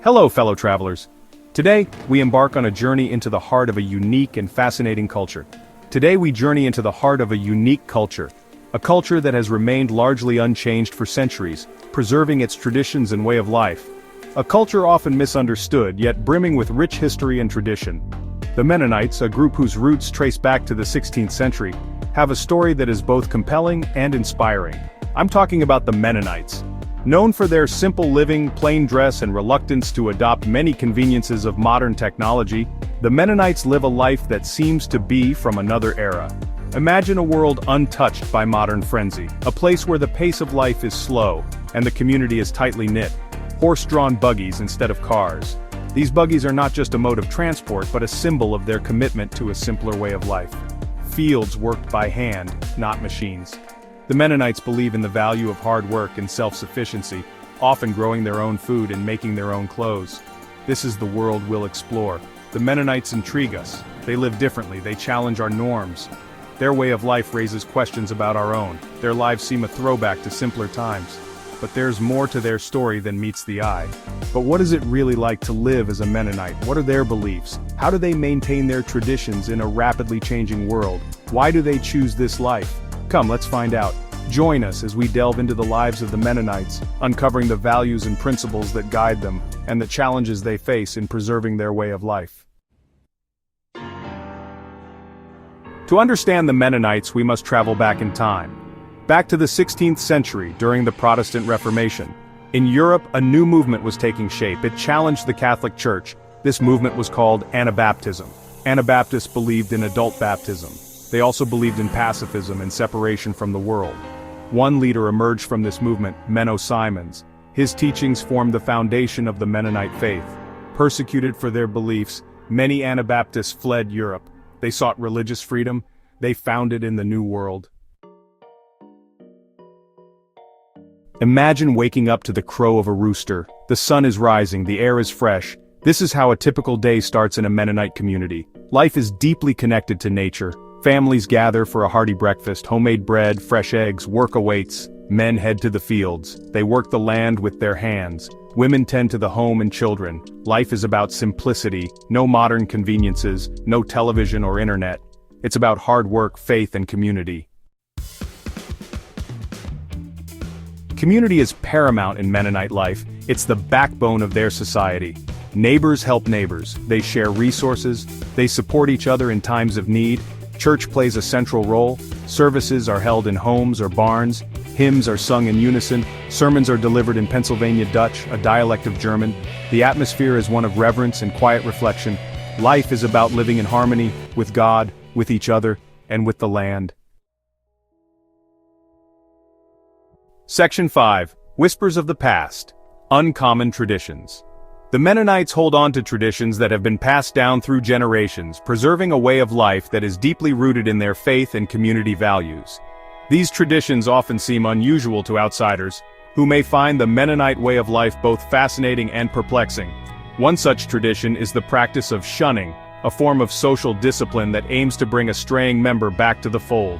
Hello, fellow travelers. Today, we embark on a journey into the heart of a unique and fascinating culture. A culture that has remained largely unchanged for centuries, preserving its traditions and way of life. A culture often misunderstood, yet brimming with rich history and tradition. The Mennonites, a group whose roots trace back to the 16th century, have a story that is both compelling and inspiring. I'm talking about the Mennonites. Known for their simple living, plain dress, and reluctance to adopt many conveniences of modern technology, the Mennonites live a life that seems to be from another era. Imagine a world untouched by modern frenzy, a place where the pace of life is slow, and the community is tightly knit. Horse-drawn buggies instead of cars. These buggies are not just a mode of transport but a symbol of their commitment to a simpler way of life. Fields worked by hand, not machines. The Mennonites believe in the value of hard work and self-sufficiency, often growing their own food and making their own clothes. This is the world we'll explore. The Mennonites intrigue us. They live differently, they challenge our norms. Their way of life raises questions about our own. Their lives seem a throwback to simpler times. But there's more to their story than meets the eye. But what is it really like to live as a Mennonite? What are their beliefs? How do they maintain their traditions in a rapidly changing world? Why do they choose this life? Come, let's find out. Join us as we delve into the lives of the Mennonites, uncovering the values and principles that guide them, and the challenges they face in preserving their way of life. To understand the Mennonites, we must travel back in time. Back to the 16th century, during the Protestant Reformation. In Europe, a new movement was taking shape. It challenged the Catholic Church. This movement was called Anabaptism. Anabaptists believed in adult baptism. They also believed in pacifism and separation from the world. One leader emerged from this movement, Mennonites. His teachings formed the foundation of the Mennonite faith. Persecuted for their beliefs, many Anabaptists fled Europe. They sought religious freedom. They found it in the New World. Imagine waking up to the crow of a rooster. The sun is rising, the air is fresh. This is how a typical day starts in a Mennonite community. Life is deeply connected to nature. Families gather for a hearty breakfast, homemade bread, fresh eggs, work awaits. Men head to the fields. They work the land with their hands. Women tend to the home and children. Life is about simplicity, no modern conveniences, no television or internet. It's about hard work, faith, and community. Community is paramount in Mennonite life. It's the backbone of their society. Neighbors help neighbors. They share resources. They support each other in times of need. Church plays a central role. Services are held in homes or barns. Hymns are sung in unison. Sermons are delivered in Pennsylvania Dutch, a dialect of German. The atmosphere is one of reverence and quiet reflection. Life is about living in harmony with God, with each other, and with the land. Section 5. Whispers of the Past. Uncommon Traditions. The Mennonites hold on to traditions that have been passed down through generations, preserving a way of life that is deeply rooted in their faith and community values. These traditions often seem unusual to outsiders, who may find the Mennonite way of life both fascinating and perplexing. One such tradition is the practice of shunning, a form of social discipline that aims to bring a straying member back to the fold.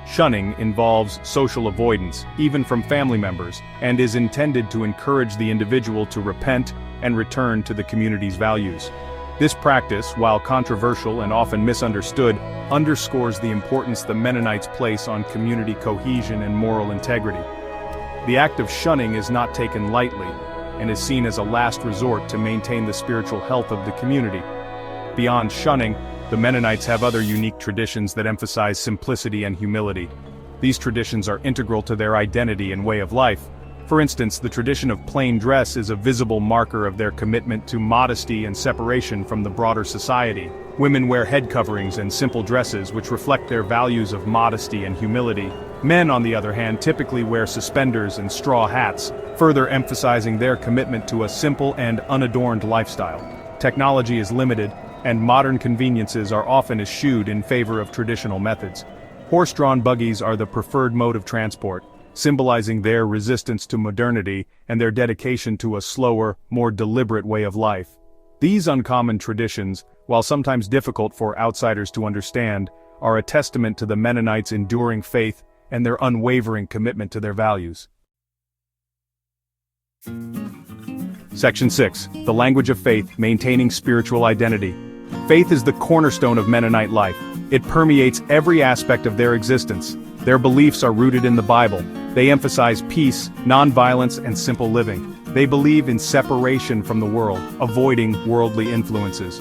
Shunning involves social avoidance, even from family members, and is intended to encourage the individual to repent and return to the community's values. This practice, while controversial and often misunderstood, underscores the importance the Mennonites place on community cohesion and moral integrity. The act of shunning is not taken lightly, and is seen as a last resort to maintain the spiritual health of the community. Beyond shunning, the Mennonites have other unique traditions that emphasize simplicity and humility. These traditions are integral to their identity and way of life. For instance, the tradition of plain dress is a visible marker of their commitment to modesty and separation from the broader society. Women wear head coverings and simple dresses which reflect their values of modesty and humility. Men, on the other hand, typically wear suspenders and straw hats, further emphasizing their commitment to a simple and unadorned lifestyle. Technology is limited, and modern conveniences are often eschewed in favor of traditional methods. Horse-drawn buggies are the preferred mode of transport, symbolizing their resistance to modernity and their dedication to a slower, more deliberate way of life. These uncommon traditions, while sometimes difficult for outsiders to understand, are a testament to the Mennonites' enduring faith and their unwavering commitment to their values. Section 6. The language of faith, maintaining spiritual identity. Faith is the cornerstone of Mennonite life. It permeates every aspect of their existence. Their beliefs are rooted in the Bible. They emphasize peace, nonviolence, and simple living. They believe in separation from the world, avoiding worldly influences.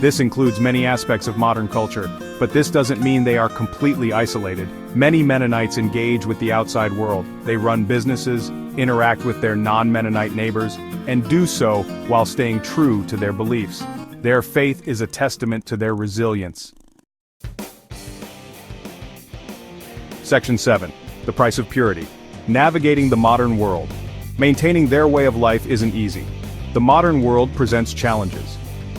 This includes many aspects of modern culture, but this doesn't mean they are completely isolated. Many Mennonites engage with the outside world. They run businesses, interact with their non-Mennonite neighbors, and do so while staying true to their beliefs. Their faith is a testament to their resilience. Section 7. The price of purity. Navigating the modern world. Maintaining their way of life isn't easy. The modern world presents challenges.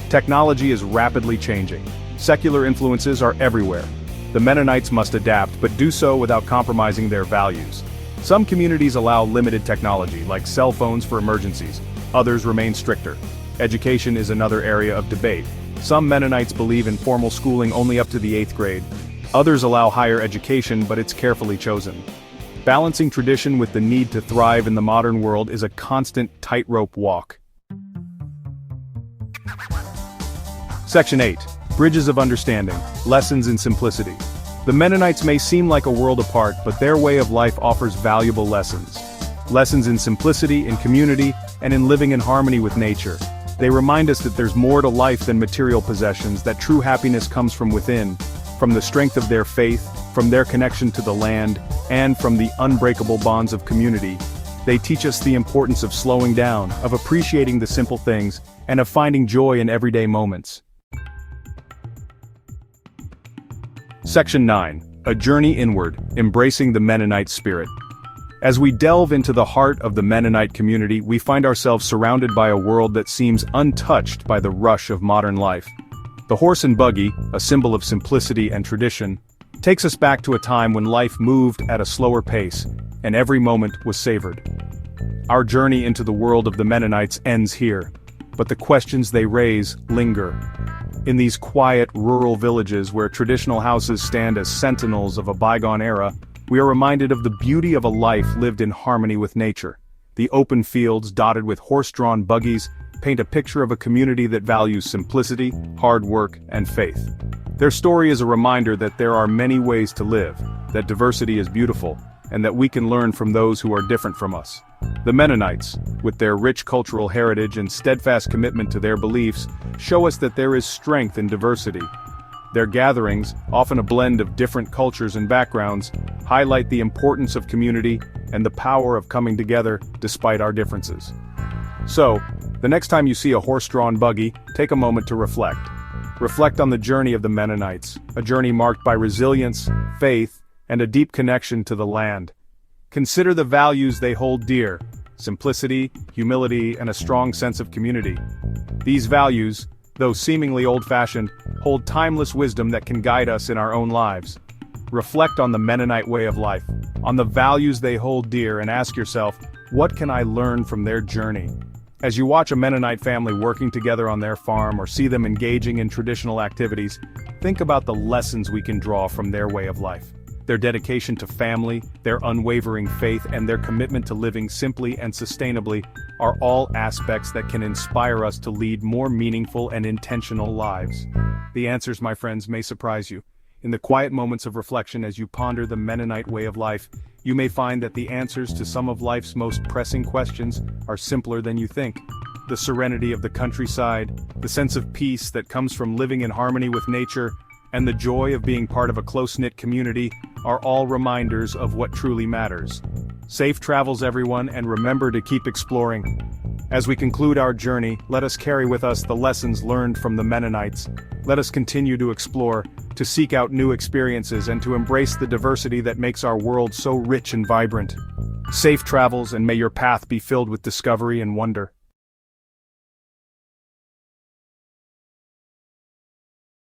Technology is rapidly changing. Secular influences are everywhere. The Mennonites must adapt, but do so without compromising their values. Some communities allow limited technology, like cell phones for emergencies. Others remain stricter. Education is another area of debate. Some Mennonites believe in formal schooling only up to the 8th grade. Others allow higher education, but it's carefully chosen. Balancing tradition with the need to thrive in the modern world is a constant tightrope walk. Section 8. Bridges of Understanding. Lessons in Simplicity. The Mennonites may seem like a world apart, but their way of life offers valuable lessons. Lessons in simplicity, in community, and in living in harmony with nature. They remind us that there's more to life than material possessions, that true happiness comes from within, from the strength of their faith, from their connection to the land, and from the unbreakable bonds of community. They teach us the importance of slowing down, of appreciating the simple things, and of finding joy in everyday moments. Section 9. A Journey Inward, Embracing the Mennonite Spirit. As we delve into the heart of the Mennonite community, we find ourselves surrounded by a world that seems untouched by the rush of modern life. The horse and buggy, a symbol of simplicity and tradition, takes us back to a time when life moved at a slower pace, and every moment was savored. Our journey into the world of the Mennonites ends here, but the questions they raise linger. In these quiet, rural villages where traditional houses stand as sentinels of a bygone era, we are reminded of the beauty of a life lived in harmony with nature. The open fields dotted with horse-drawn buggies paint a picture of a community that values simplicity, hard work, and faith. Their story is a reminder that there are many ways to live, that diversity is beautiful, and that we can learn from those who are different from us. The Mennonites, with their rich cultural heritage and steadfast commitment to their beliefs, show us that there is strength in diversity. Their gatherings, often a blend of different cultures and backgrounds, highlight the importance of community and the power of coming together despite our differences. So, the next time you see a horse-drawn buggy, take a moment to reflect. Reflect on the journey of the Mennonites, a journey marked by resilience, faith, and a deep connection to the land. Consider the values they hold dear: simplicity, humility, and a strong sense of community. These values, though seemingly old-fashioned, hold timeless wisdom that can guide us in our own lives. Reflect on the Mennonite way of life, on the values they hold dear, and ask yourself, what can I learn from their journey? As you watch a Mennonite family working together on their farm or see them engaging in traditional activities, think about the lessons we can draw from their way of life. Their dedication to family, their unwavering faith, and their commitment to living simply and sustainably are all aspects that can inspire us to lead more meaningful and intentional lives. The answers, my friends, may surprise you. In the quiet moments of reflection as you ponder the Mennonite way of life, you may find that the answers to some of life's most pressing questions are simpler than you think. The serenity of the countryside, the sense of peace that comes from living in harmony with nature, and the joy of being part of a close-knit community are all reminders of what truly matters. Safe travels, everyone, and remember to keep exploring. As we conclude our journey, let us carry with us the lessons learned from the Mennonites. Let us continue to explore, to seek out new experiences, and to embrace the diversity that makes our world so rich and vibrant. Safe travels, and may your path be filled with discovery and wonder.